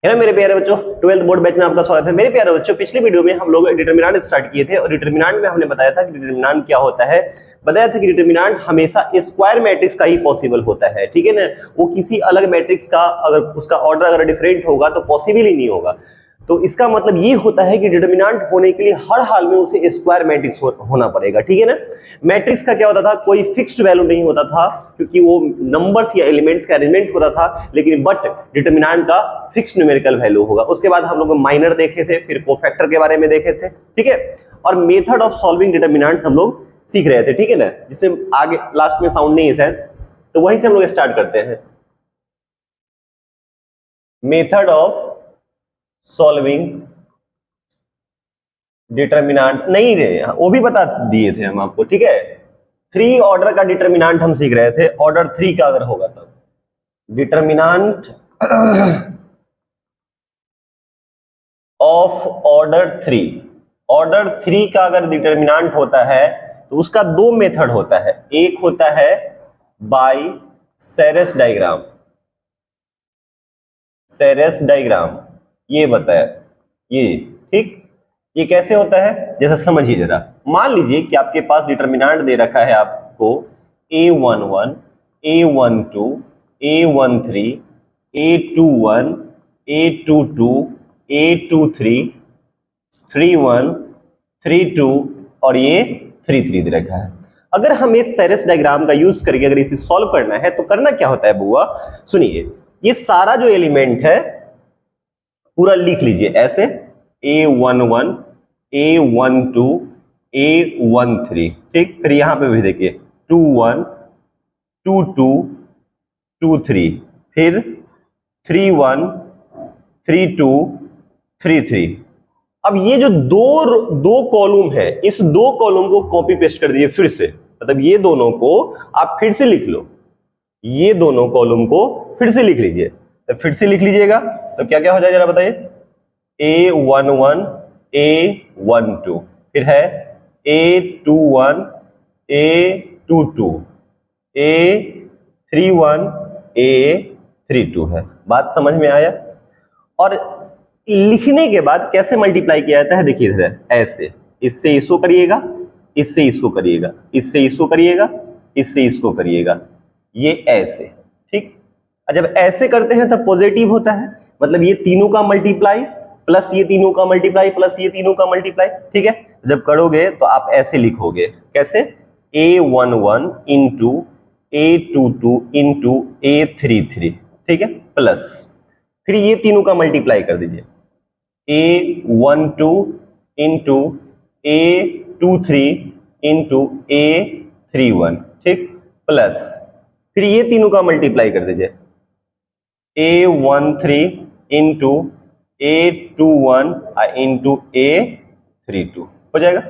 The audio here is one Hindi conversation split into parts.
है ना मेरे प्यारे बच्चों, 12th बोर्ड बैच में आपका स्वागत है। मेरे प्यारे बच्चों, पिछली वीडियो में हम लोग डिटरमिनेंट स्टार्ट किए थे और डिटरमिनेंट में हमने बताया था कि डिटरमिनेंट क्या होता है। बताया था कि डिटरमिनेंट हमेशा स्क्वायर मैट्रिक्स का ही पॉसिबल होता है, ठीक है ना। वो किसी अलग मैट्रिक्स का अगर उसका ऑर्डर अगर डिफरेंट होगा तो पॉसिबल ही नहीं होगा। तो इसका मतलब ये होता है कि डिटरमिनेंट होने के लिए हर हाल में उसे स्क्वायर मैट्रिक्स होना पड़ेगा, ठीक है ना। मैट्रिक्स का क्या होता था, कोई फिक्स्ड वैल्यू नहीं होता था क्योंकि वो नंबर्स या एलिमेंट्स का अरेंजमेंट होता था, लेकिन बट डिटरमिनेंट का फिक्स्ड न्यूमेरिकल वैल्यू होगा। उसके बाद हम लोग माइनर देखे थे, फिर कोफैक्टर के बारे में देखे थे, ठीक है। और मेथड ऑफ सॉल्विंग डिटरमिनेंट्स हम लोग सीख रहे थे, ठीक है ना। जिसमें आगे लास्ट में साउंड नहीं है शायद, तो वहीं से हम लोग स्टार्ट करते हैं। मेथड ऑफ सॉल्विंग डिटरमिनेंट नहीं रहे, वो भी बता दिए थे हम आपको, ठीक है। 3 ऑर्डर का डिटरमिनेंट हम सीख रहे थे, ऑर्डर 3 का अगर होगा तब डिटरमिनेंट ऑफ ऑर्डर 3 का अगर डिटरमिनेंट होता है तो उसका 2 मेथड होता है। एक होता है बाय सेरेस डायग्राम, ये बताया ये, ठीक। ये कैसे होता है जैसा समझिए जरा। मान लीजिए कि आपके पास डिटरमिनेंट दे रखा है आपको A11, A12, A13, A21, A22, A23, 31, 32 और ये 33 दे रखा है। अगर हमें सेरेस डायग्राम का यूज करके अगर इसे सॉल्व करना है तो करना क्या होता है बुआ, सुनिए। ये सारा जो एलिमेंट है पूरा लिख लीजिए ऐसे, A11, A12, A13, ठीक। फिर यहां पे भी देखिए 21, 22, 23, फिर 31, 32, 33। अब ये जो दो कॉलम है, इस 2 कॉलम को कॉपी पेस्ट कर दीजिए फिर से, मतलब ये दोनों को आप फिर से लिख लो, ये दोनों कॉलम को फिर से लिख लीजिए। तो फिर से लिख लीजिएगा तो क्या क्या हो जाएगा जरा बताइए। A11, A12, फिर है A21, A22, A31, A32 है। बात समझ में आया। और लिखने के बाद कैसे मल्टीप्लाई किया जाता है, देखिए इधर ऐसे, इससे इसको करिएगा, इससे इसको करिएगा, इससे इसको करिएगा, इससे इसको करिएगा, ये ऐसे, ठीक। जब ऐसे करते हैं तब पॉजिटिव होता है, मतलब ये तीनों का मल्टीप्लाई प्लस ये तीनों का मल्टीप्लाई प्लस ये तीनों का मल्टीप्लाई, ठीक है। जब करोगे तो आप ऐसे लिखोगे, कैसे, A11 into A22 into A33, ठीक है, प्लस फिर ये तीनों का मल्टीप्लाई कर दीजिए, A12 into A23 into A31, ठीक, प्लस फिर ये तीनों का मल्टीप्लाई कर दीजिए, A13 into A21 into A32, हो जाएगा।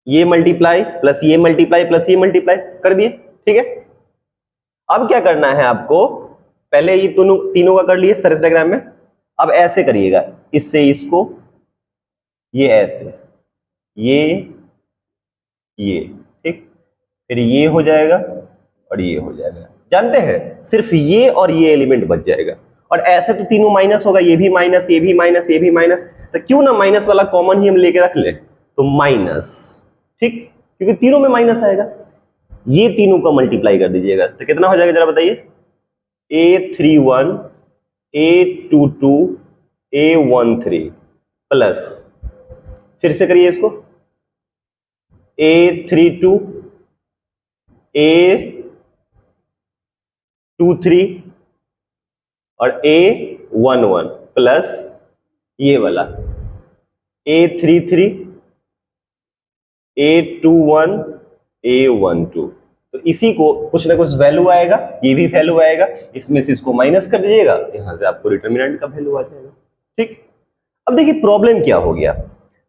ये मल्टीप्लाई प्लस ये मल्टीप्लाई प्लस ये मल्टीप्लाई कर दिए, ठीक है। अब क्या करना है आपको, पहले ये तीनों का कर लिए सेरेस डायग्राम में, अब ऐसे करिएगा, इससे इसको, ये ऐसे, ये ठीक, फिर ये हो जाएगा और ये हो जाएगा। जानते हैं सिर्फ ये और ये एलिमेंट बच जाएगा। और ऐसे तो तीनों माइनस होगा, ये भी माइनस, ये भी माइनस, ये भी माइनस, तो क्यों ना माइनस वाला कॉमन ही हम लेके रख ले, तो माइनस, ठीक, क्योंकि तीनों में माइनस आएगा। ये तीनों का मल्टीप्लाई कर दीजिएगा तो कितना हो जाएगा जरा बताइए, A31, A22, A13 प्लस, फिर से करिए इसको, A32, A23 और A11 प्लस ये वाला A33, A21, A12। तो इसी को कुछ ना कुछ वैल्यू आएगा, ये भी वैल्यू आएगा, इसमें से इसको माइनस कर दीजिएगा, यहां से आपको डिटरमिनेंट का वैल्यू आ जाएगा, ठीक। अब देखिए प्रॉब्लम क्या हो गया।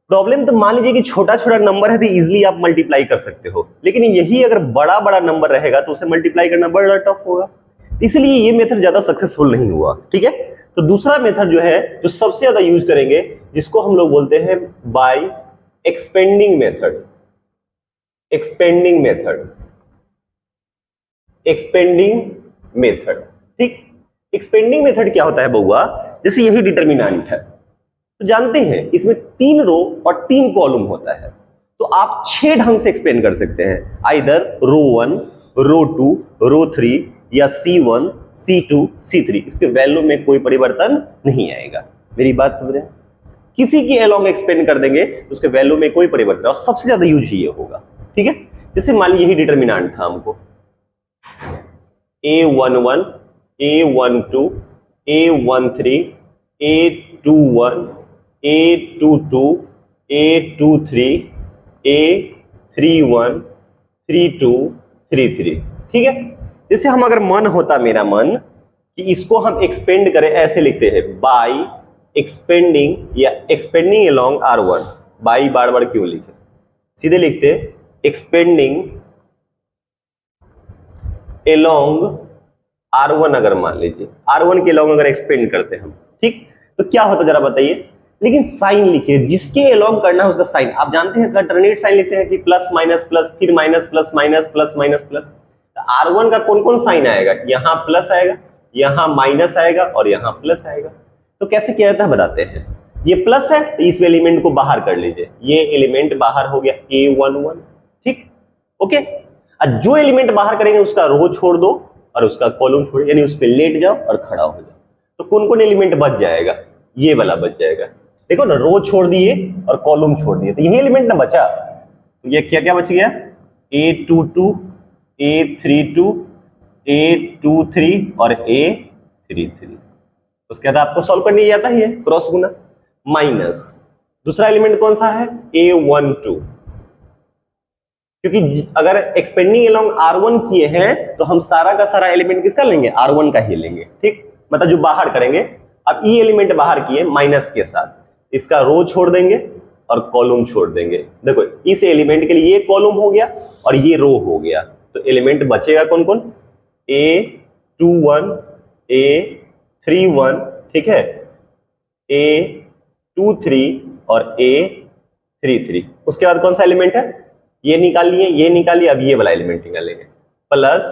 प्रॉब्लम तो मान लीजिए कि छोटा छोटा नंबर है तो इजीली आप मल्टीप्लाई कर सकते हो, लेकिन यही अगर बड़ा बड़ा नंबर रहेगा तो उसे मल्टीप्लाई करना बड़ा टफ होगा, इसलिए ये मेथड ज्यादा सक्सेसफुल नहीं हुआ, ठीक है। तो दूसरा मेथड जो है, जो सबसे ज्यादा यूज करेंगे, जिसको हम लोग बोलते हैं by expanding method. Expanding method, ठीक। एक्सपेंडिंग मेथड क्या होता है बउआ, जैसे यही डिटर्मिनेंट है, तो जानते हैं इसमें 3 रो और 3 कॉलम होता है, तो आप 6 ढंग से एक्सप्लेन कर सकते हैं, आइदर रो 1, रो 2, रो 3 या C1, C2, C3। इसके वैल्यू में कोई परिवर्तन नहीं आएगा। मेरी बात समझ रहे हैं? किसी की अलोंग एक्सपेंड कर देंगे तो उसके वैल्यू में कोई परिवर्तन, और सबसे ज्यादा यूज ही ये होगा। ठीक है, जैसे मान लीजिए यही डिटर्मिनेंट था हमको, A11, A12, A13, A21, A22, A23, A31, 32, 33। ठीक है, जैसे हम अगर मन होता, मेरा मन कि इसको हम एक्सपेंड करें, ऐसे लिखते हैं बाई एक्सपेंडिंग या एक्सपेंडिंग अलोंग R1। बाई बार बार क्यों लिखे, सीधे लिखते एक्सपेंडिंग अलोंग R1। अगर मान लीजिए R1 के अलोंग अगर एक्सपेंड करते हैं हम, ठीक, तो क्या होता जरा बताइए। लेकिन साइन लिखिए, जिसके अलोंग करना है उसका साइन। आप जानते हैं अल्टरनेट साइन लिखते हैं कि प्लस माइनस प्लस, फिर minus plus minus plus minus plus. R1 का कौन कौन साइन आएगा, यहां प्लस आएगा, यहां माइनस आएगा और यहां प्लस आएगा। तो कैसे किया जाता है बताते हैं। ये प्लस है तो इस एलिमेंट को बाहर कर लीजिए, ये एलिमेंट बाहर हो गया A11। ठीक, ओके। और जो एलिमेंट बाहर करेंगे उसका रो छोड़ दो और उसका कॉलम छोड़, यानी उस पर लेट जाओ और खड़ा हो जाओ। तो कौन कौन एलिमेंट बच जाएगा, ये वाला बच जाएगा। देखो ना, रो छोड़ दिए और कॉलम छोड़ दिए, तो यही एलिमेंट ना बचा। तो ये क्या क्या बच गया, A22, A32, A23 और A33। उसके बाद आपको सॉल्व करने जाता ही है, क्रॉस गुना माइनस। दूसरा एलिमेंट कौन सा है, A12, क्योंकि अगर एक्सपेंडिंग अलोंग R1 किए हैं तो हम सारा का सारा एलिमेंट किसका लेंगे, R1 का ही लेंगे। ठीक, मतलब जो बाहर करेंगे। अब ये एलिमेंट बाहर किए माइनस के साथ, इसका रो छोड़ देंगे और कॉलम छोड़ देंगे। देखो इस एलिमेंट के लिए ये कॉलम हो गया और ये रो हो गया, तो एलिमेंट बचेगा कौन कौन, A21, A31, ठीक है, A23 और A33। उसके बाद कौन सा एलिमेंट है, ये निकाल लिए, ये निकालिए, अब ये वाला एलिमेंट निकालेंगे, प्लस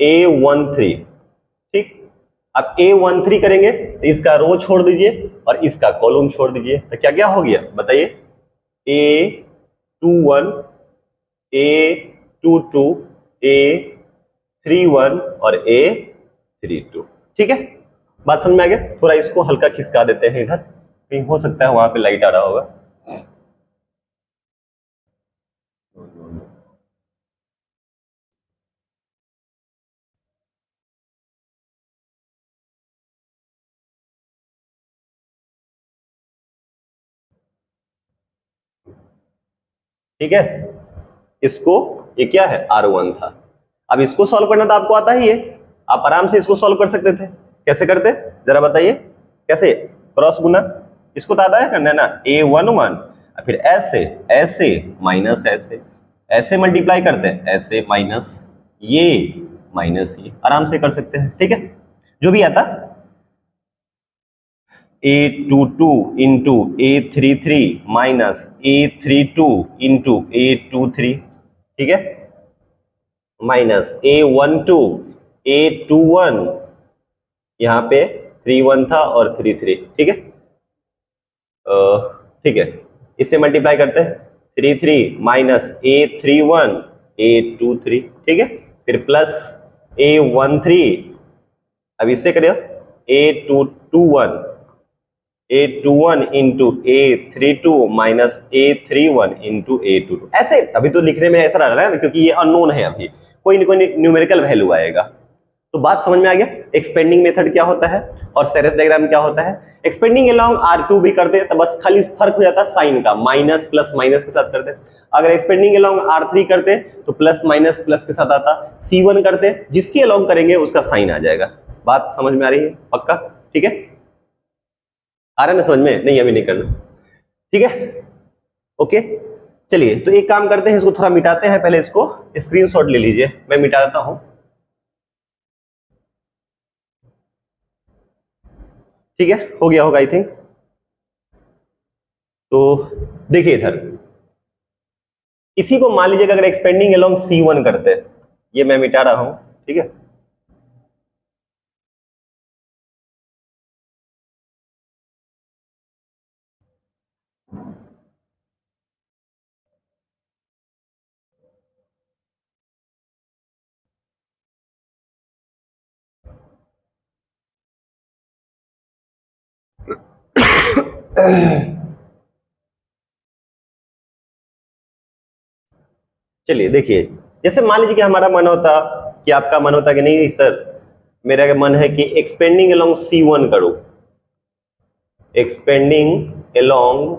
A13। ठीक, अब A13 करेंगे तो इसका रो छोड़ दीजिए और इसका कॉलम छोड़ दीजिए, तो क्या क्या हो गया बताइए, A21, A22, A31 और A32। ठीक है, बात समझ में आ गया। थोड़ा इसको हल्का खिसका देते हैं इधर, कहीं हो सकता है वहां पे लाइट आ रहा होगा। ठीक है, इसको, ये क्या है, R1 था। अब इसको सॉल्व करना तो आपको आता ही है, आप आराम से इसको सॉल्व कर सकते थे। कैसे करते जरा बताइए, कैसे, क्रॉस गुना, इसको तो आता है करना ना, A11 फिर ऐसे ऐसे माइनस ऐसे, ऐसे मल्टीप्लाई करते हैं, ऐसे माइनस ये माइनस ये, आराम से कर सकते हैं। ठीक है, जो भी आता, A22 into A33 minus A32 into A23। ठीक है, माइनस A12, A21, यहां पे 31 था और 33। ठीक है, ठीक है, इससे मल्टीप्लाई करते हैं, 33 माइनस A31, A23। ठीक है, फिर प्लस A13, अब इससे करिए A21, A21 into A32 minus A31 into A22। ऐसे अभी तो लिखने में ऐसा लग रहा है ना, क्योंकि ये अननोन है, अभी कोई ना कोई न्यूमेरिकल वैल्यू आएगा। तो बात समझ में आ गया, एक्सपेंडिंग मेथड क्या होता है और सेरेस डायग्राम क्या होता है। एक्सपेंडिंग अलोंग R2 भी करते तो बस खाली फर्क हो जाता साइन का, माइनस प्लस माइनस के साथ करते। अगर एक्सपेंडिंग अलोंग R3 करते तो प्लस माइनस प्लस के साथ आता। C1 करते, जिसके अलोंग करेंगे उसका साइन आ जाएगा। बात समझ में आ रही है पक्का, ठीक है, आ रहा है ना समझ में, नहीं अभी नहीं करना, ठीक है, ओके। चलिए तो एक काम करते हैं, इसको थोड़ा मिटाते हैं, पहले इसको स्क्रीनशॉट ले लीजिए, मैं मिटा देता हूं। ठीक है, हो गया होगा आई थिंक। तो देखिए इधर, इसी को मान लीजिएगा अगर एक्सपेंडिंग अलोंग C1 करते, ये मैं मिटा रहा हूं, ठीक है। चलिए देखिए, जैसे मान लीजिए कि हमारा मन होता, कि आपका मन होता कि नहीं सर मेरा मन है कि एक्सपेंडिंग अलोंग C1 करो, एक्सपेंडिंग अलोंग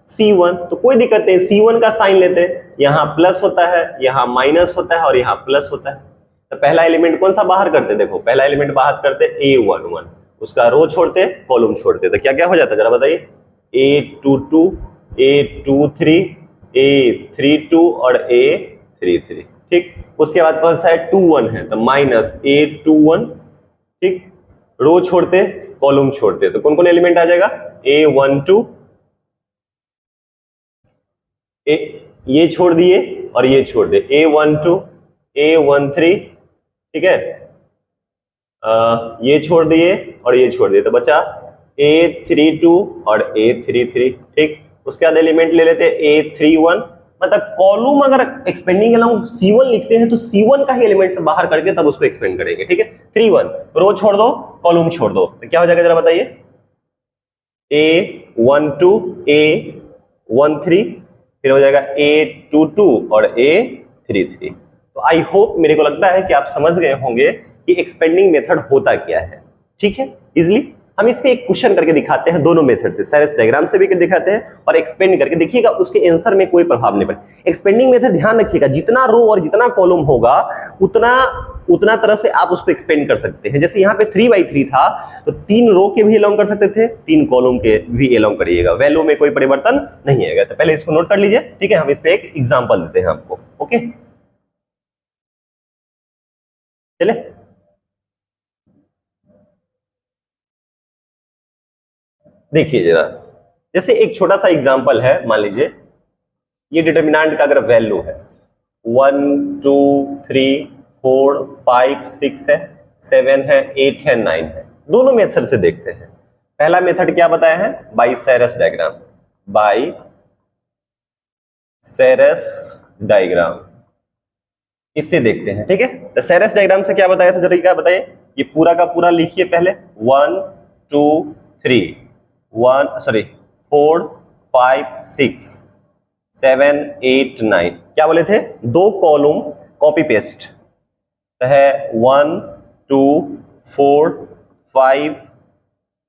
C1, तो कोई दिक्कत नहीं, C1 का साइन लेते हैं, यहाँ प्लस होता है, यहाँ माइनस होता है और यहाँ प्लस होता है। तो पहला एलिमेंट कौन सा बाहर करते, देखो पहला एलिमेंट बाहर करते A11, उसका रो छोड़ते कॉलम छोड़ते, तो क्या क्या हो जाता है जरा बताइए, A22, A23, A32 और A33, ठीक। उसके बाद कौन सा है 21 है, तो माइनस A21, ठीक। रो छोड़ते कॉलम छोड़ते, तो कौन कौन एलिमेंट आ जाएगा, A12, ये छोड़ दिए और ये छोड़ दिए, A12, A13, ठीक है, ये छोड़ दिए और ये छोड़ दिए, तो बचा A32 और A33, ठीक। उसके बाद एलिमेंट ले लेते हैं A31, मतलब कॉलम अगर एक्सपेंडिंग अलोंग C1 लिखते हैं तो C1 का ही एलिमेंट से बाहर करके तब उसको एक्सपेंड करेंगे, ठीक है। 31, रो छोड़ दो कॉलम छोड़ दो, तो क्या हो जाएगा जरा बताइए, A12, A13, फिर हो जाएगा A22 और A33। तो आई होप, मेरे को लगता है कि आप समझ गए होंगे कि एक्सपेंडिंग मेथड होता क्या है, ठीक है। इजिली हम इस पे एक क्वेश्चन करके दिखाते हैं, दोनों मेथड से, सेरेस डायग्राम से भी दिखाते हैं और एक्सपेंड करके देखिएगा, उसके आंसर में कोई प्रभाव नहीं पड़े। एक्सपेंडिंग मेथड ध्यान रखिएगा, जितना रो और जितना कॉलम होगा उतना तरह से आप उसको एक्सपेंड कर सकते हैं। जैसे यहाँ पे 3/3 था, तो 3 रो के भी अलोंग कर सकते थे, 3 कॉलम के भी अलोंग करिएगा, वैल्यू में कोई परिवर्तन नहीं आएगा। तो पहले इसको नोट कर लीजिए, ठीक है। हम इस पे एक एग्जांपल देते हैं आपको, ओके। चले, देखिए जरा, जैसे एक छोटा सा एग्जांपल है, मान लीजिए ये डिटरमिनेंट का अगर वैल्यू है 1 2 3 4 5 6 है, 7 है, 8 है, 9 है, दोनों मेथड से देखते हैं। पहला मेथड क्या बताया है, by Sarrus diagram, by Sarrus diagram, इससे देखते हैं, ठीक है। तो सेरेस डायग्राम से क्या बताया था, जरा क्या बताइए, ये पूरा का पूरा लिखिए पहले, 1 2 3 4 5 6 7 8 9, क्या बोले थे, 2 कॉलम कॉपी पेस्ट है, 1 2 4 5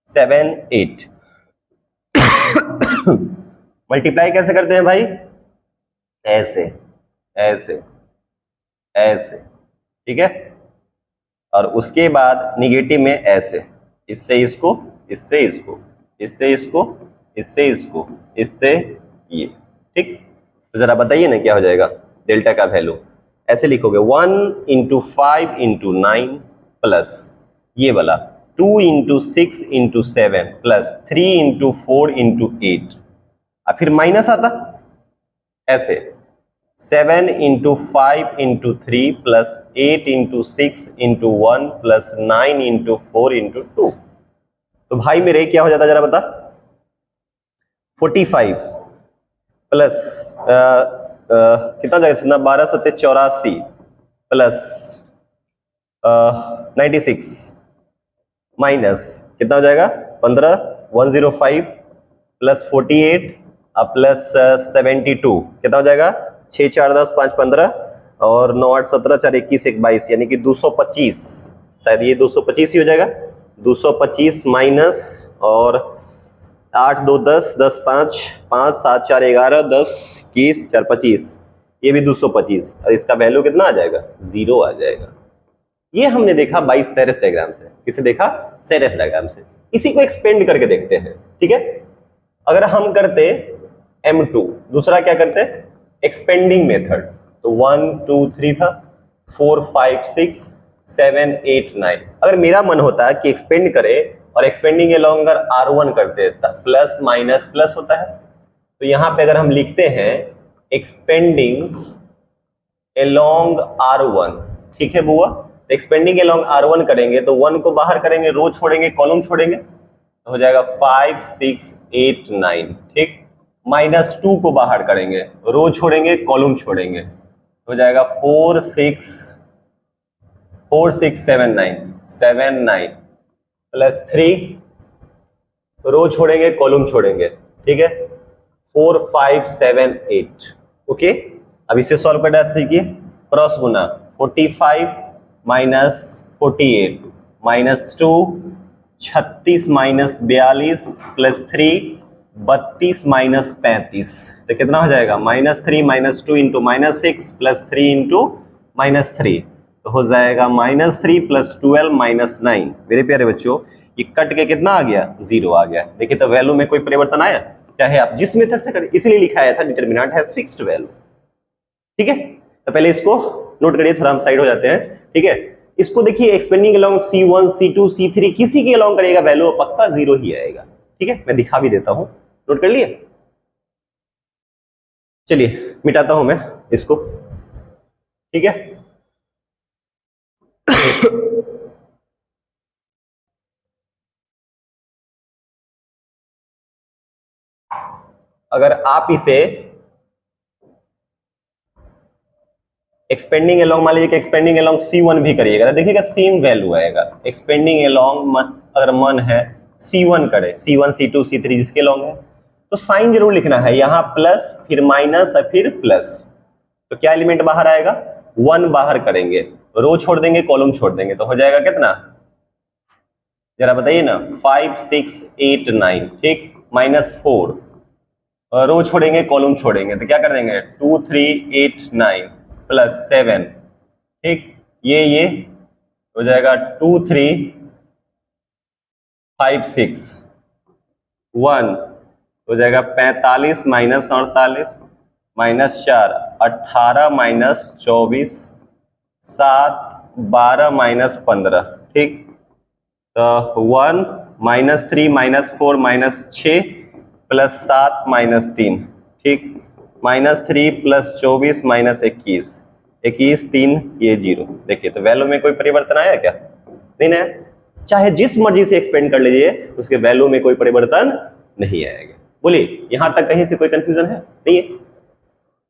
7 8। मल्टीप्लाई कैसे करते हैं भाई, ऐसे ऐसे ऐसे, ठीक है। और उसके बाद निगेटिव में ऐसे, इससे इसको, इससे इसको, इससे इसको, इससे इसको, इससे ये, ठीक। तो जरा बताइए ना क्या हो जाएगा, डेल्टा का वैल्यू ऐसे लिखोगे, 1 × 5 × 9 प्लस ये वाला 2 × 6 × 7 प्लस 3 × 4 × 8, और फिर माइनस आता ऐसे, 7 × 5 × 3 प्लस 8 × 6 × 1 प्लस 9 × 4 × 2। तो भाई मेरे क्या हो जाता जरा बता, 45 प्लस कितना जाएगा, 12 7 84 प्लस 96 माइनस कितना हो जाएगा 15 105 प्लस 48 प्लस 72, कितना हो जाएगा 6 4 10 5 15 और 9 8 17 4 21 1 22, यानी कि 225, शायद ये 225 ही हो जाएगा, 225 माइनस और 8 2 10 10 5 5 7 4 11 10 21 4 25, ये भी 225, और इसका वैल्यू कितना आ जाएगा, 0 आ जाएगा। ये हमने देखा बाई सेरेस डायग्राम से, किसे देखा, सेरेस डायग्राम से। इसी को एक्सपेंड करके देखते हैं, ठीक है। अगर हम करते M2, दूसरा क्या करते एक्सपेंडिंग मेथड, तो 1 2 3 था, 4 5 6 7 8 9, अगर मेरा मन होता है कि एक्सपेंड करे और एक्सपेंडिंग अलोंग अगर R1 करते प्लस माइनस प्लस होता है, तो यहां पे अगर हम लिखते हैं एक्सपेंडिंग अलोंग R1, ठीक है बुआ, एक्सपेंडिंग अलोंग R1 करेंगे तो 1 को बाहर करेंगे, रो छोड़ेंगे कॉलम छोड़ेंगे, तो हो जाएगा 5 6 8 9, ठीक। -2 को बाहर करेंगे, रो छोड़ेंगे कॉलम छोड़ेंगे, हो जाएगा 4 6 7 9 प्लस 3 रो छोड़ेंगे कॉलम छोड़ेंगे, ठीक है। 4 5 7 8, ओके। अब इसे सॉल्व कर डाल देखिए, क्रॉस गुना 45 minus 48 minus 2 36 minus 42 plus 3 32 minus 35, तो कितना हो जाएगा -3 -2 इंटू -6 प्लस 3 इंटू -3, तो हो जाएगा -3 प्लस 12 -9। मेरे प्यारे बच्चों ये कट के कितना आ गया, 0 आ गया। देखिए तो वैल्यू में कोई परिवर्तन आया, चाहे आप जिस मेथड से करें, इसलिए लिखाया था डिटरमिनेंट हैज फिक्स्ड वैल्यू, ठीक है। तो पहले इसको नोट करिए, थोड़ा हम साइड हो जाते हैं, ठीक है। इसको देखिए expanding along C1 C2 C3 किसी के अलोंग करिएगा वैल्यू पक्का 0 ही आएगा, ठीक है। मैं दिखा भी देता हूं, नोट कर लिए। चलिए मिटाता हूं मैं इसको, ठीक है। अगर आप इसे एक्सपेंडिंग अलोंग, मान लीजिए कि एक्सपेंडिंग अलोंग C1 भी करिएगा तो देखिएगा सेम वैल्यू आएगा। एक्सपेंडिंग अलोंग अगर मन है C1 करे, C1 C2 C3 जिसके अलोंग है, तो साइन जरूर लिखना है, यहां प्लस फिर माइनस और फिर प्लस, तो क्या एलिमेंट बाहर आएगा, 1 बाहर करेंगे, रो छोड़ देंगे कॉलम छोड़ देंगे, तो हो जाएगा कितना, जरा बताइए ना, 5 6 8 9, ठीक, -4, रो छोड़ेंगे कॉलम छोड़ेंगे, तो क्या कर देंगे 2 3 8 9 प्लस 7, ठीक, ये हो जाएगा 2 3 5 6 1, हो जाएगा 45 माइनस 48 -4 18 माइनस 24 7 12 माइनस 15, ठीक, तो 1 -3 -4 -6 प्लस 7 -3, ठीक, -3 प्लस 24 -21 21 3 ये 0। देखिए तो वैल्यू में कोई परिवर्तन आया क्या, नहीं ना, चाहे जिस मर्जी से एक्सपेंड कर लीजिए उसके वैल्यू में कोई परिवर्तन नहीं आएगा। बोलिए यहां तक कहीं से कोई कंफ्यूजन है, नहीं है।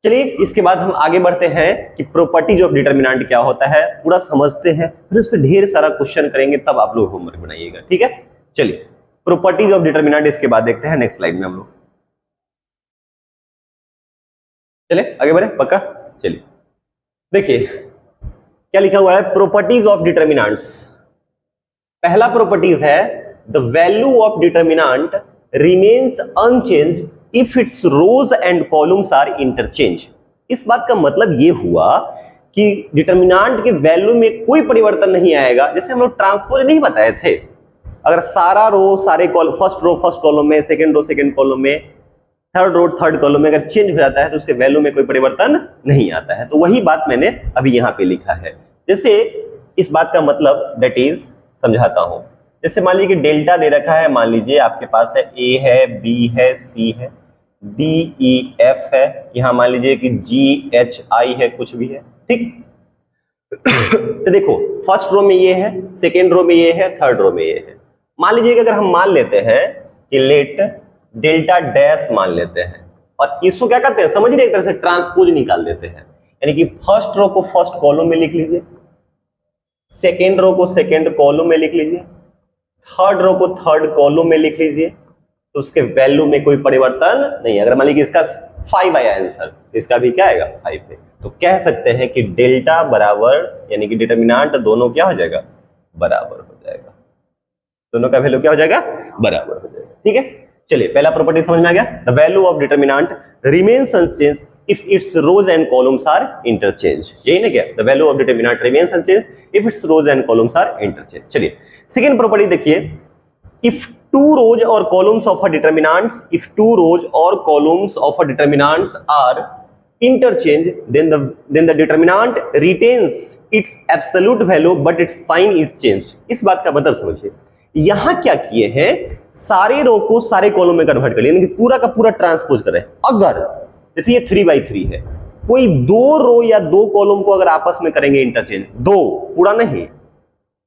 चलिए इसके बाद हम आगे बढ़ते हैं कि प्रॉपर्टीज ऑफ डिटरमिनेंट क्या होता है, पूरा समझते हैं, फिर उस पर ढेर सारा क्वेश्चन करेंगे, तब आप लोग होमवर्क बनाइएगा, ठीक है। चलिए प्रॉपर्टीज ऑफ डिटरमिनेंट इसके बाद देखते हैं नेक्स्ट स्लाइड में हम लोग। चले आगे बढ़े, पक्का। चलिए देखिए क्या लिखा हुआ है, प्रॉपर्टीज ऑफ डिटरमिनेंट्स। पहला प्रॉपर्टीज है the value of determinant remains unchange if its rows and columns are interchange. इस बात का मतलब ये हुआ कि डिटरमिनेंट के वैल्यू में कोई परिवर्तन नहीं आएगा। जैसे हम लोग ट्रांसपोज नहीं बताए थे, अगर सारा रो सारे column, first row first column में, सेकंड रो सेकंड कॉलम में, थर्ड रो थर्ड कॉलम में अगर चेंज हो जाता है तो उसके वैल्यू में कोई परिवर्तन नहीं आता है। तो वही बात मैंने अभी यहां पे लिखा है। जैसे इस बात का मतलब दैट इज समझाता हूं। जैसे मान लीजिए कि डेल्टा दे रखा है, मान लीजिए आपके पास है ए है, बी है, सी है, डी ई एफ है, यहां मान लीजिए कि जी एच आई है, कुछ भी है, ठीक। तो देखो फर्स्ट रो में ये है, सेकेंड रो में ये है, थर्ड रो में ये है। मान लीजिए कि अगर हम मान लेते हैं कि लेट डेल्टा डैश मान लेते हैं, और इसको क्या करते हैं समझ रहे, एक तरह से ट्रांसपोज निकाल देते हैं, यानी कि फर्स्ट रो को फर्स्ट कॉलम में लिख लीजिए, सेकेंड रो को सेकेंड कॉलम में लिख लीजिए, थर्ड रो को थर्ड कॉलम में लिख लीजिए, तो उसके वैल्यू में कोई परिवर्तन नहीं है। अगर मान लीजिए इसका 5 आया आंसर, इसका भी क्या आएगा 5 है, तो कह सकते हैं कि डेल्टा बराबर, यानी कि डिटरमिनेंट दोनों क्या हो जाएगा, बराबर हो जाएगा, दोनों का वैल्यू क्या हो जाएगा, बराबर हो जाएगा, ठीक है। चलिए पहला प्रॉपर्टी समझ में आ गया, the value of determinant remains unchange if its rows and columns are interchange. यही ना क्या, the value of determinant remains unchange if its rows and columns are interchange. चलिए सेकंड प्रॉपर्टी देखिए, if two rows or columns of a determinants, if two rows or columns of a determinants are interchanged, then the determinant retains its absolute value but its sign is changed। इस बात का मतलब समझिए, यहां क्या किए हैं, सारे रो को सारे कॉलम में कन्वर्ट कर लिया, यानी कि पूरा का पूरा ट्रांसपोज करें। अगर जैसे ये 3/3 है, कोई दो रो या दो कॉलम को अगर आपस में करेंगे इंटरचेंज, दो पूरा नहीं,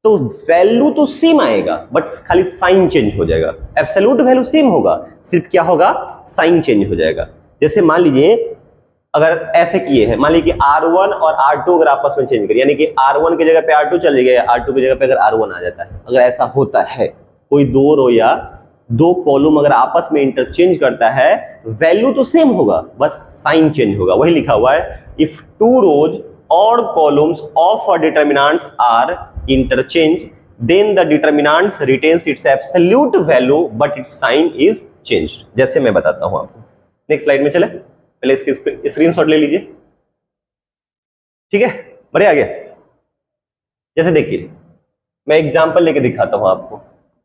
तो वैल्यू तो सेम आएगा बट खाली साइन चेंज हो जाएगा। एब्सोल्यूट वैल्यू सेम होगा, सिर्फ क्या होगा, साइन चेंज हो जाएगा। जैसे मान लीजिए अगर ऐसे किए हैं, मान लीजिए कि R1 और R2 अगर आपस में चेंज करिए, यानी कि R1 की जगह पे R2 चले गए, R2 की जगह पे अगर R1 आ जाता है, अगर ऐसा होता है, कोई दो रो या दो कॉलम अगर आपस में इंटरचेंज करता है, वैल्यू तो सेम होगा, बस साइन चेंज होगा। वही लिखा हुआ है, इफ टू रोज और columns of a determinants are interchange then the determinants retains its absolute value but its sign is changed. जैसे मैं बताता हूं आपको, नेक्स्ट स्लाइड में चले, पहले इसके स्क्रीनशॉट ले लीजिए, ठीक है, बढ़िया आ गया। जैसे देखिए, मैं एग्जांपल लेके दिखाता हूं आपको।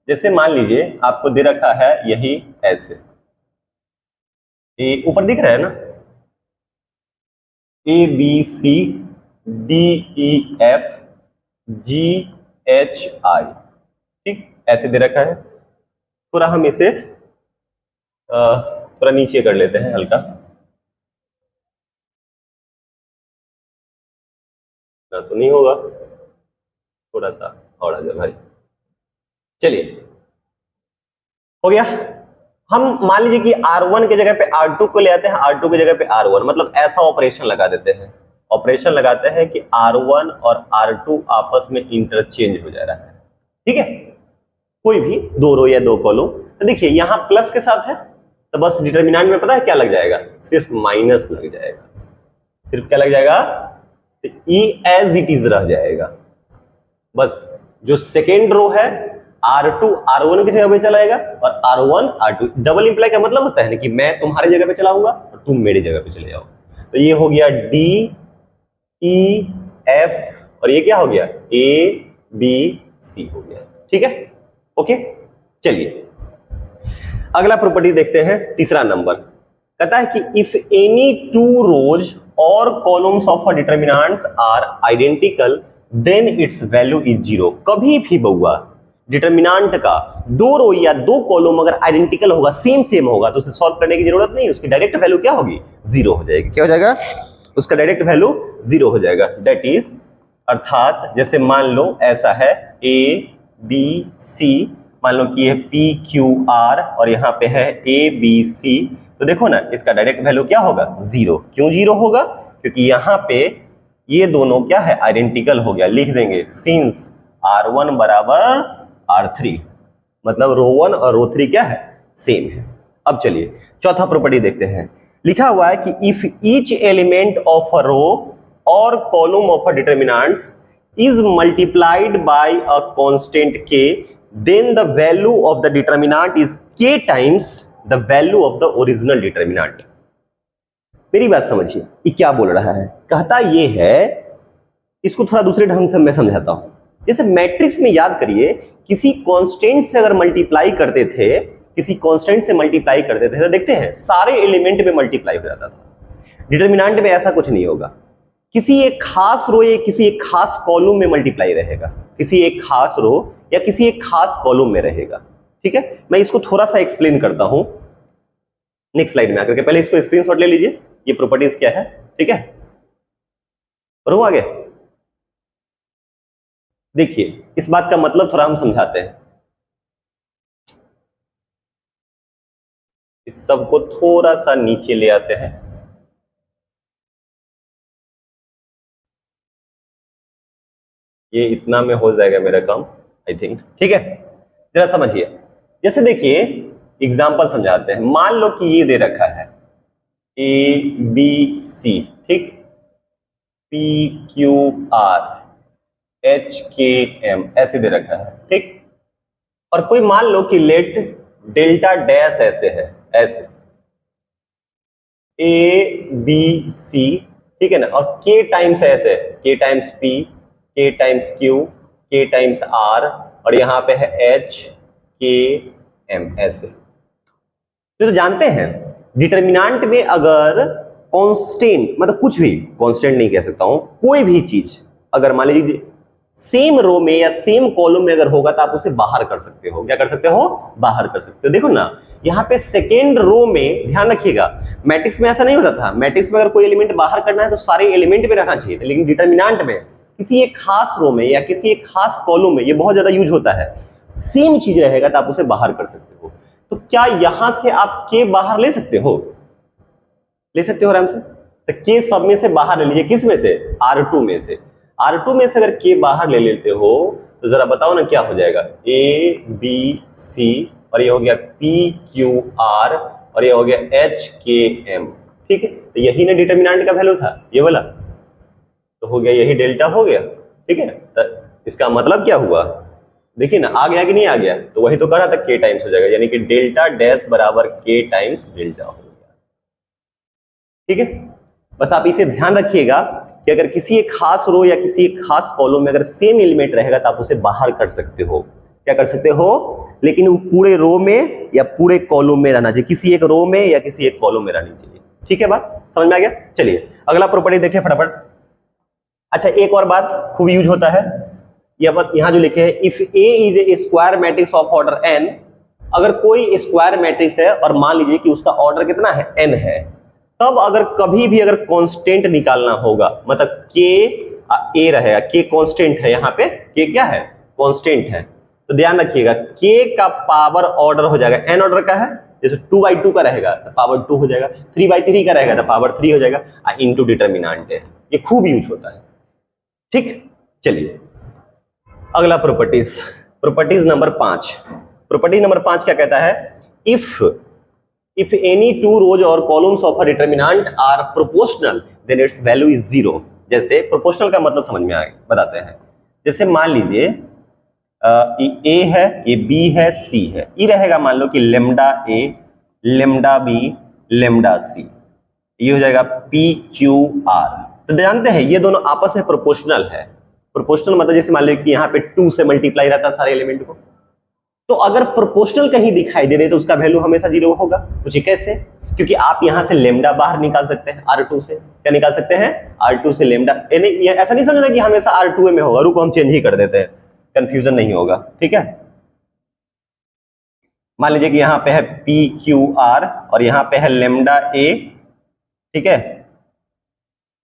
जैसे मान लीजिए आपको दे रखा है यही ऐसे, ये ऊपर दिख रहा है ना, A B C D E F G H I, ठीक, ऐसे दे रखा है। थोड़ा हम इसे थोड़ा नीचे कर लेते हैं हल्का, ना तो नहीं होगा, थोड़ा सा और आ जाए भाई। चलिए, हो गया। हम मान लीजिए कि R1 की जगह पे R2 को ले आते हैं, R2 की जगह पे R1, मतलब ऐसा ऑपरेशन लगा देते हैं। ऑपरेशन लगाते हैं कि R1 और R2 आपस में इंटरचेंज हो जा रहा है, ठीक है, कोई भी दो रो या दो कॉलम। तो देखिए यहां प्लस के साथ है, तो बस डिटरमिनेंट में पता है क्या लग जाएगा, सिर्फ माइनस लग जाएगा। सिर्फ क्या लग जाएगा, तो E एज इट इज रह जाएगा। बस जो सेकेंड रो है R2 R1 की जगह पे चलाएगा और R1 R2। डबल इंप्लाई का मतलब होता है ना कि मैं तुम्हारी जगह पे चलाऊंगा और तुम मेरी जगह पे चले जाओ। तो ये हो गया D E F और ये क्या हो गया A B C हो गया, ठीक है, ओके। चलिए अगला प्रॉपर्टी देखते हैं, तीसरा नंबर कहता है कि इफ एनी टू रोज और columns of a determinants are identical then its value is zero. कभी भी बउआ डिटरमिनेंट का दो रो या दो कॉलम अगर आइडेंटिकल होगा, सेम होगा, तो उसे सॉल्व करने की जरूरत नहीं, उसकी डायरेक्ट वैल्यू क्या होगी, जीरो हो जाएगी। क्या हो जाएगा, उसका डायरेक्ट वैल्यू जीरो हो जाएगा। दैट इज, अर्थात जैसे मान लो ऐसा है A B C, मान लो कि ये P Q R और यहाँ पे है A B C, तो देखो ना इसका डायरेक्ट वैल्यू क्या होगा, जीरो। क्यों जीरो होगा, क्योंकि यहाँ पे ये दोनों क्या है, आइडेंटिकल हो गया। लिख देंगे सिंस R1 बराबर R3, मतलब रो 1 और रो 3 क्या है, सेम है। अब चलिए चौथा प्रॉपर्टी देखते हैं। लिखा हुआ है कि if each element of a row और column of a determinants is multiplied by a constant k, then the value of the determinant is k times the value of the original determinant। मेरी बात समझिए, ये क्या बोल रहा है, कहता ये है, इसको थोड़ा दूसरे ढंग से मैं समझाता हूं। जैसे मैट्रिक्स में याद करिए, किसी कांस्टेंट से अगर मल्टीप्लाई करते थे, किसी कांस्टेंट से मल्टीप्लाई करते थे तो देखते हैं सारे एलिमेंट में मल्टीप्लाई हो जाता था। डिटरमिनेंट में ऐसा कुछ नहीं होगा, किसी एक खास रो या किसी एक खास कॉलम में मल्टीप्लाई रहेगा, किसी एक खास रो या किसी एक खास कॉलम में रहेगा, ठीक है। मैं इसको थोड़ा सा एक्सप्लेन करता हूं नेक्स्ट स्लाइड में आकर के। पहले इसको स्क्रीनशॉट ले लीजिए, ये प्रॉपर्टीज क्या है, ठीक है, रो आगे। देखिए इस बात का मतलब थोड़ा हम समझाते हैं, इस सब को थोड़ा सा नीचे ले आते हैं। ये इतना में हो जाएगा मेरा काम, आई थिंक, ठीक है। जरा समझिए, जैसे देखिए एग्जांपल समझाते हैं। मान लो कि ये दे रखा है A B C, ठीक, P Q R H K M ऐसे दे रखा है, ठीक, और कोई मान लो कि लेट डेल्टा डैश ऐसे है, ऐसे A B C, ठीक है ना, और K टाइम्स ऐसे, K times P, K times Q, K times R और यहां पे है H K M ऐसे। तो जानते हैं डिटरमिनेंट में अगर कांस्टेंट, मतलब कुछ भी, कांस्टेंट नहीं कह सकता हूं, कोई भी चीज अगर मान लीजिए सेम रो में या सेम कॉलम में अगर होगा तो आप उसे बाहर कर सकते हो। क्या कर सकते हो, बाहर कर सकते हो। देखो ना यहाँ पे सेकेंड रो में, ध्यान रखिएगा, मैट्रिक्स में ऐसा नहीं होता था। मैट्रिक्स में अगर कोई एलिमेंट बाहर करना है तो सारे एलिमेंट में रहना चाहिए था, लेकिन डिटरमिनेंट में किसी एक खास रो में या किसी एक खास कॉलम में ये बहुत ज्यादा यूज होता है, सेम चीज रहेगा तो आप उसे बाहर कर सकते हो। तो क्या यहां से आप के बाहर ले सकते हो, ले सकते हो आराम से। तो के सब में से बाहर ले लीजिए, किस में से, R2 में से। R2 में से अगर के बाहर ले लेते हो तो जरा बताओ ना क्या हो जाएगा, A B C और ये हो गया पी क्यू आर और ये हो गया एच के एम। ठीक है, तो यही ना डिटर्मिनेंट का वैल्यू था, ये वाला, तो हो गया यही डेल्टा हो गया। ठीक है, तो इसका मतलब क्या हुआ, देखिए ना, आ गया कि नहीं आ गया, तो वही तो कह रहा था के टाइम्स हो जाएगा, यानी कि डेल्टा डैश बराबर के टाइम्स डेल्टा हो गया। ठीक है, बस आप इसे ध्यान रखिएगा कि अगर किसी एक खास रो या किसी एक खास कॉलम में अगर सेम एलिमेंट रहेगा तो आप उसे बाहर कर सकते हो। क्या कर सकते हो, लेकिन वो पूरे रो में या पूरे कॉलम में रहना चाहिए, किसी एक रो में या किसी एक कॉलम में रहनी चाहिए। ठीक है, बात समझ में आ गया। चलिए अगला प्रॉपर्टी देखिए फटाफट। अच्छा, एक और बात खूब यूज होता है, यहां जो लिखे हैं, if A is a square matrix of order n, अगर कोई स्क्वायर मैट्रिक्स है और मान लीजिए कि उसका ऑर्डर कितना है, एन है, तब अगर कभी भी अगर कांस्टेंट निकालना होगा, मतलब के ए रहेगा, के कांस्टेंट है, यहाँ पे के क्या है, कांस्टेंट है, तो ध्यान रखिएगा के का पावर ऑर्डर हो जाएगा, एन ऑर्डर का है, जैसे 2/2 का रहेगा तो पावर 2 हो जाएगा, 3/3 का रहेगा तो पावर 3 हो जाएगा, इनटू डिटरमिनेंट है, ये खूब यूज होता है। ठीक, चलिए अगला प्रॉपर्टीज नंबर 5। प्रॉपर्टी नंबर 5 क्या कहता है, if any two rows or columns of a determinant are proportional then its value is 0। जैसे प्रोपोर्शनल का मतलब समझ में आए बताते हैं, जैसे मान लीजिए ए है, ये बी है, सी है, ये रहेगा मान लो कि lambda A, lambda B, lambda सी, ये हो जाएगा पी क्यू आर। तो जानते हैं ये दोनों आपस में प्रोपोर्शनल है। प्रोपोर्शनल मतलब जैसे मान लीजिए कि यहाँ पे 2 से मल्टीप्लाई रहता है सारे एलिमेंट को, तो अगर प्रोपोर्शनल कहीं दिखाई दे रहे तो उसका वैल्यू हमेशा 0 होगा। पूछिए कैसे, क्योंकि आप यहां से लेमडा बाहर निकाल सकते हैं, R2 से क्या निकाल सकते हैं, R2 से लेमडा, ऐसा नहीं समझना कि हमेशा R2 में होगा, रुको हम चेंज ही कर देते हैं, कंफ्यूजन नहीं होगा। ठीक है, मान लीजिए कि यहां पे है पी क्यू आर और यहां पे है लेमडा ए, ठीक है,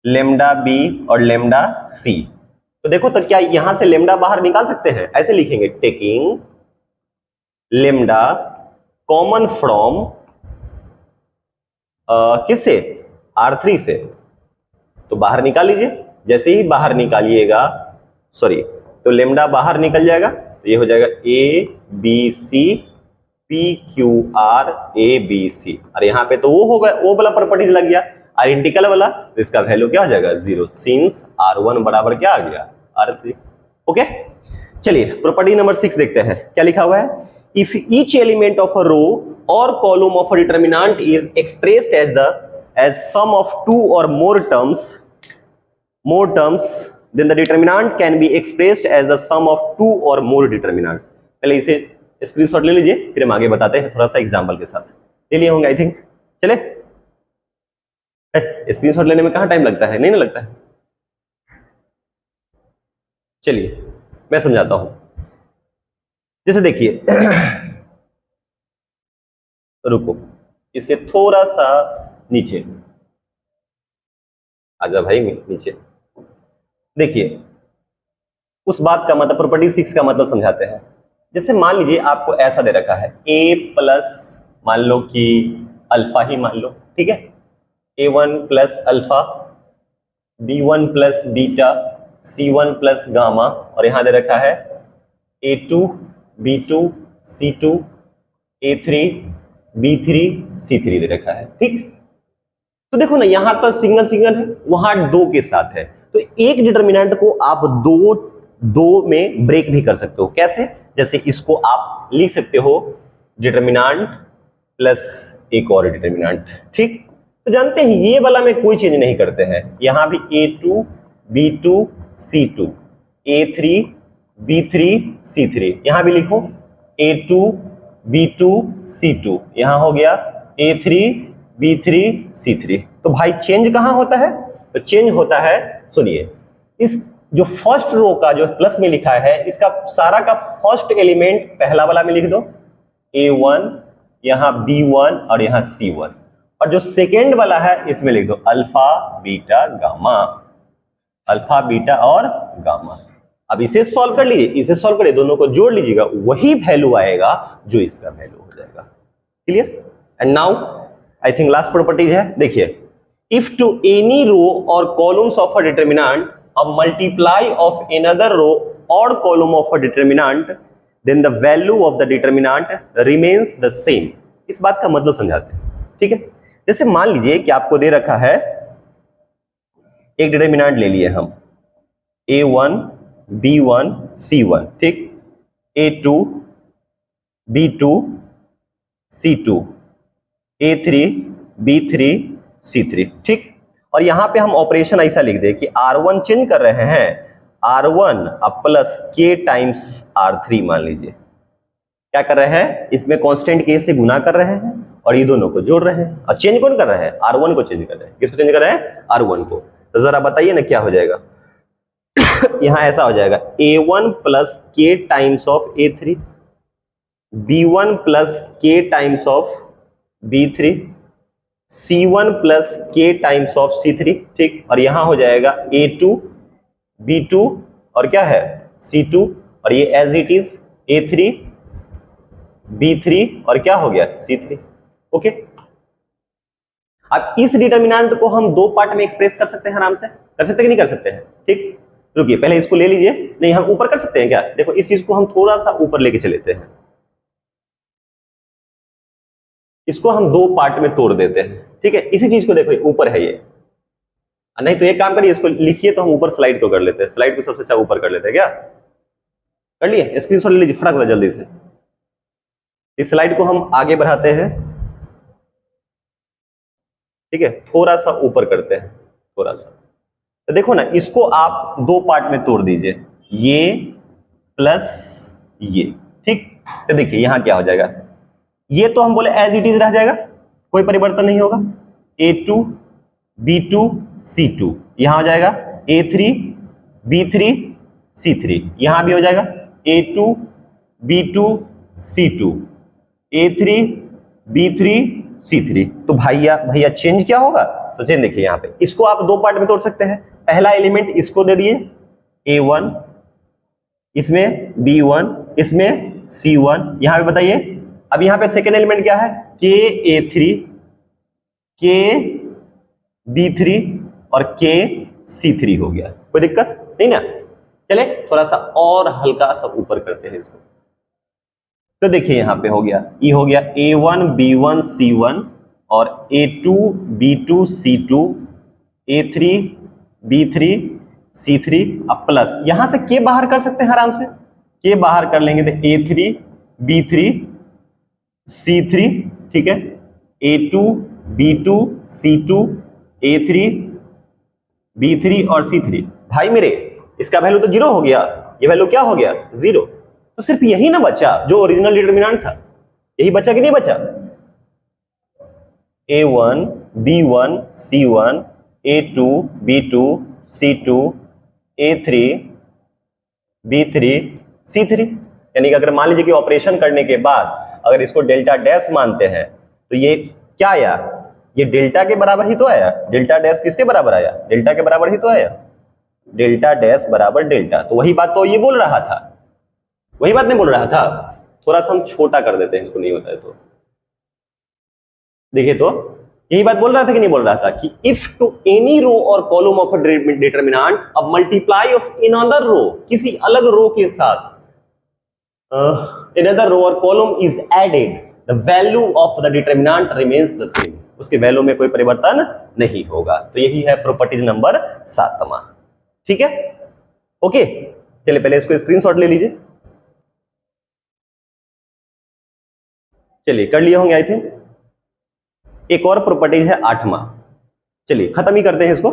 लेमडा बी और लेमडा सी, तो देखो तो क्या यहां से लेमडा बाहर निकाल सकते हैं, ऐसे लिखेंगे, टेकिंग लेमडा कॉमन फ्रॉम किससे, R3 से, तो बाहर निकाल लीजिए, जैसे ही बाहर निकालिएगा, सॉरी, तो लेमडा बाहर निकल जाएगा, तो ये हो जाएगा A B C P Q R A B C, और यहाँ पे तो वो होगा, वो वाला प्रॉपर्टीज लग गया आइडेंटिकल वाला, तो इसका वैल्यू क्या हो जाएगा, 0, सिंस R1 बराबर क्या आ गया, R3। ओके, चलिए प्रॉपर्टी नंबर 6 देखते हैं, क्या लिखा हुआ है, if each element of a row or column of a determinant is expressed as sum of two or more terms, then the determinant can be expressed as the sum of two or more determinants। पहले इसे स्क्रीनशॉट ले लीजिए, फिर हम आगे बताते हैं थोड़ा सा एग्जांपल के साथ, ले लिए होंगे आई थिंक। चले, स्क्रीनशॉट लेने में कहाँ टाइम लगता है, नहीं ना लगता है। चलिए मैं समझाता हूं, जैसे देखिए रुको, इसे थोड़ा सा नीचे आजा भाई, नीचे देखिए, उस बात का मतलब प्रॉपर्टी 6 का मतलब समझाते हैं। जैसे मान लीजिए आपको ऐसा दे रखा है a प्लस मान लो कि अल्फा ही मान लो, ठीक है, a1 plus alpha, b1 plus beta, c1 plus gamma, और यहां दे रखा है a2 b2 c2 a3 b3 c3 दे रखा है। ठीक, तो देखो ना, यहां तो सिंगल सिंगल है, वहां 2 के साथ है, तो एक डिटरमिनेंट को आप दो में ब्रेक भी कर सकते हो। कैसे, जैसे इसको आप लिख सकते हो डिटरमिनेंट प्लस एक और डिटरमिनेंट। ठीक, तो जानते हैं ये वाला में कोई चेंज नहीं करते हैं, यहां भी a2 b2 c2 a3 b3 c3, यहां भी लिखो a2 b2 c2, यहां हो गया a3 b3 c3। तो भाई चेंज कहां होता है, तो चेंज होता है, सुनिए, इस जो फर्स्ट रो का जो प्लस में लिखा है, इसका सारा का फर्स्ट एलिमेंट पहला वाला में लिख दो a1, यहां b1 और यहां c1, और जो सेकेंड वाला है इसमें लिख दो alpha beta gamma, alpha beta और गामा। अब इसे सॉल्व कर लीजिए, इसे सॉल्व करिए, दोनों को जोड़ लीजिएगा, वही वैल्यू आएगा जो इसका वैल्यू हो जाएगा। Clear, and now I think last property है, देखिए, इफ टू एनी रो और columns of a determinant a multiply of another row or column of a determinant then the value of the determinant remains the same. इस बात का मतलब समझाते हैं, ठीक है। जैसे मान लीजिए कि आपको दे रखा है, एक डिटर्मिनेंट ले लिए हम a1 b1 c1, ठीक, a2 b2 c2 a3 b3 c3, ठीक। और यहां पे हम ऑपरेशन ऐसा लिख दे कि r1 चेंज कर रहे हैं, r1 plus k times r3, मान लीजिए क्या कर रहे हैं, इसमें कांस्टेंट k से गुना कर रहे हैं और ये दोनों को जोड़ रहे हैं। और चेंज कौन कर रहे हैं, r1 को चेंज कर रहे हैं। किसको चेंज कर रहे हैं, r1 को। तो जरा बताइए ना क्या हो जाएगा। यहां ऐसा हो जाएगा a1 plus k times of a3, b1 plus k times of b3, c1 plus k times of c3, ठीक। और यहां हो जाएगा a2 b2 और क्या है c2, और ये as it is a3 b3 और क्या हो गया c3, ओके। अब इस डिटर्मिनेंट को हम दो पार्ट में एक्सप्रेस कर सकते हैं, आराम से कर सकते हैं कि नहीं कर सकते हैं, ठीक। रुकिए पहले इसको ले लीजिए, नहीं हम ऊपर कर सकते हैं क्या, देखो इस चीज को हम थोड़ा सा ऊपर लेके चलेते हैं, इसको हम दो पार्ट में तोड़ देते हैं, ठीक है। इसी चीज को देखो ऊपर है ये, नहीं तो एक काम करिए, इसको लिखिए तो हम ऊपर स्लाइड को कर लेते हैं, स्लाइड को सबसे अच्छा ऊपर कर लेते हैं, क्या कर लिए, स्क्रीनशॉट ले लीजिए फटाक जल्दी से। इस स्लाइड को हम आगे बढ़ाते हैं, ठीक है, थोड़ा सा ऊपर करते हैं, थोड़ा सा। तो देखो ना, इसको आप दो पार्ट में तोड़ दीजिए, ये प्लस ये, ठीक। तो देखिए यहां क्या हो जाएगा, ये तो हम बोले एज इट इज रह जाएगा, कोई परिवर्तन नहीं होगा, a2 b2 c2, यहां हो जाएगा a3 b3 c3, यहां भी हो जाएगा a2 b2 c2 a3 b3 c3। तो भैया चेंज क्या होगा, तो चेंज देखिए यहां पे, इसको आप दो पार्ट में तोड़ सकते हैं। पहला एलिमेंट इसको दे दिए a1, इसमें b1, इसमें c1, यहां पे बताइए। अब यहां पे सेकेंड एलिमेंट क्या है, k a3 k b3 और k c3 हो गया, कोई दिक्कत नहीं ना। चले थोड़ा सा और हल्का सा ऊपर करते हैं इसको, तो देखिए यहां पे हो गया, ये हो गया a1 b1 c1 और a2 b2 c2 a3 b3 c3, अब प्लस यहां से k बाहर कर सकते हैं आराम से, k बाहर कर लेंगे तो a3 b3 c3, ठीक है, a2 b2 c2 a3 b3 और c3। भाई मेरे इसका वैल्यू तो 0 हो गया, ये वैल्यू क्या हो गया 0, तो सिर्फ यही ना बचा जो ओरिजिनल डिटर्मिनेंट था, यही बचा कि नहीं बचा, a1 b1 c1 a2 b2 c2 a3 b3 c3। यानी कि अगर मान लीजिए कि ऑपरेशन करने के बाद अगर इसको डेल्टा डैश मानते हैं तो ये क्या आया, ये डेल्टा के बराबर ही तो आया, डेल्टा डैश किसके बराबर आया, डेल्टा के बराबर ही तो आया, डेल्टा डैश बराबर डेल्टा। तो वही बात तो ये बोल रहा था, वही बात नहीं बोल रहा था, थोड़ा सा हम छोटा कर देते हैं इसको, नहीं होता है तो देखिए, तो यही बात बोल रहा था कि नहीं बोल रहा था कि इफ टू एनी रो और कॉलम ऑफ अ डिटरमिनेंट अब मल्टीप्लाई ऑफ अनदर रो, किसी अलग रो के साथ another row or column is added, the value of the determinant remains the same, उसके वैल्यू में कोई परिवर्तन नहीं होगा। तो यही है प्रॉपर्टीज नंबर 7वां, ठीक है, ओके। चलिए पहले इसको स्क्रीनशॉट ले लीजिए, चलिए कर लिए होंगे आई थिंक। एक और प्रॉपर्टीज है 8वां, चलिए खत्म ही करते हैं इसको।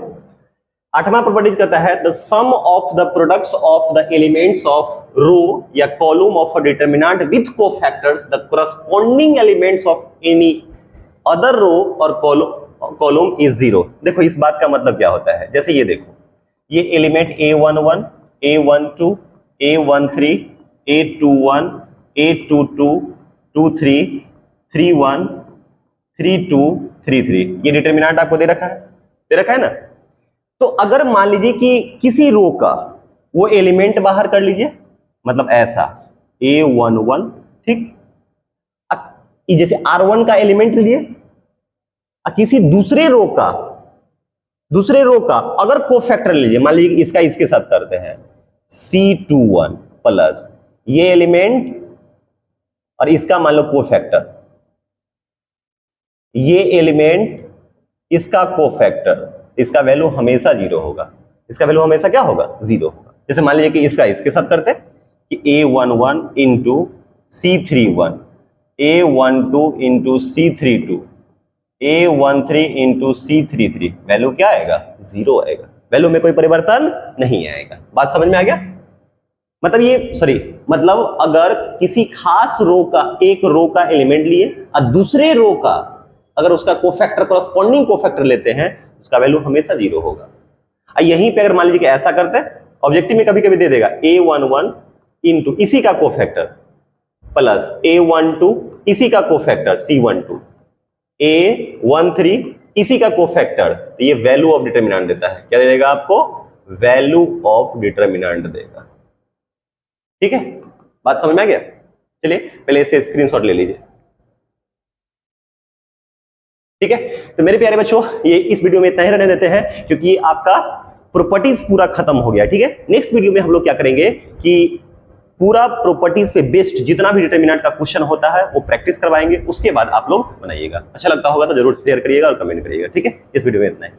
8वां प्रॉपर्टीज कहता है the sum of the products of the elements of row या column of a determinant with cofactors the corresponding elements of any other row और कॉलम इज 0। देखो इस बात का मतलब क्या होता है, जैसे ये देखो, ये element a11 a12 a13 a21 a22 23 31 32 33, ये डिटरमिनेंट आपको दे रखा है ना। तो अगर मान लीजिए कि किसी रो का वो एलिमेंट बाहर कर लीजिए, मतलब ऐसा a11, ठीक, जैसे r1 का एलिमेंट लीजिए, किसी दूसरे रो का अगर कोफैक्टर लीजिए, मान लीजिए इसका इसके साथ करते हैं c21 प्लस ये एलिमेंट और इसका मान लो कोफैक्टर, ये एलिमेंट इसका कोफैक्टर, इसका वैल्यू हमेशा 0 होगा, इसका वैल्यू हमेशा क्या होगा? 0 होगा। जैसे मान लीजिए कि इसका इसके साथ करते हैं कि A11 into C31, A12 into C32, A13 into C33, value क्या आएगा? 0 आएगा, वैल्यू में कोई परिवर्तन नहीं आएगा। बात समझ में आ गया? मतलब ये मतलब अगर किसी खास रो का, एक रो का एलिमेंट लिए और दूसरे रो का अगर उसका कोफैक्टर, कॉरस्पॉन्डिंग कोफैक्टर लेते हैं, उसका वैल्यू हमेशा 0 होगा। यहीं पे अगर मान लीजिए कि ऐसा करते हैं, ऑब्जेक्टिव में कभी कभी दे देगा A11 इंटू इसी का कोफैक्टर प्लस A12 इसी का कोफैक्टर C12, A13 इसी का कोफैक्टर, तो ये वैल्यू ऑफ डिटरमिनेंट देता है। क्या देगा आपको? वैल्यू ऑफ डिटरमिनेंट देगा। ठीक है, बात समझ में आ गया? चलिए पहले इसे स्क्रीनशॉट ले लीजिए। ठीक है, तो मेरे प्यारे बच्चों ये इस वीडियो में इतना ही रहने देते हैं, क्योंकि आपका प्रॉपर्टीज पूरा खत्म हो गया। ठीक है, नेक्स्ट वीडियो में हम लोग क्या करेंगे कि पूरा प्रॉपर्टीज पे बेस्ड जितना भी डिटरमिनेंट का क्वेश्चन होता है वो प्रैक्टिस करवाएंगे, उसके बाद आप लोग बनाइएगा। अच्छा लगता होगा तो जरूर शेयर करिएगा और कमेंट करिएगा। ठीक है, इस वीडियो में इतना ही।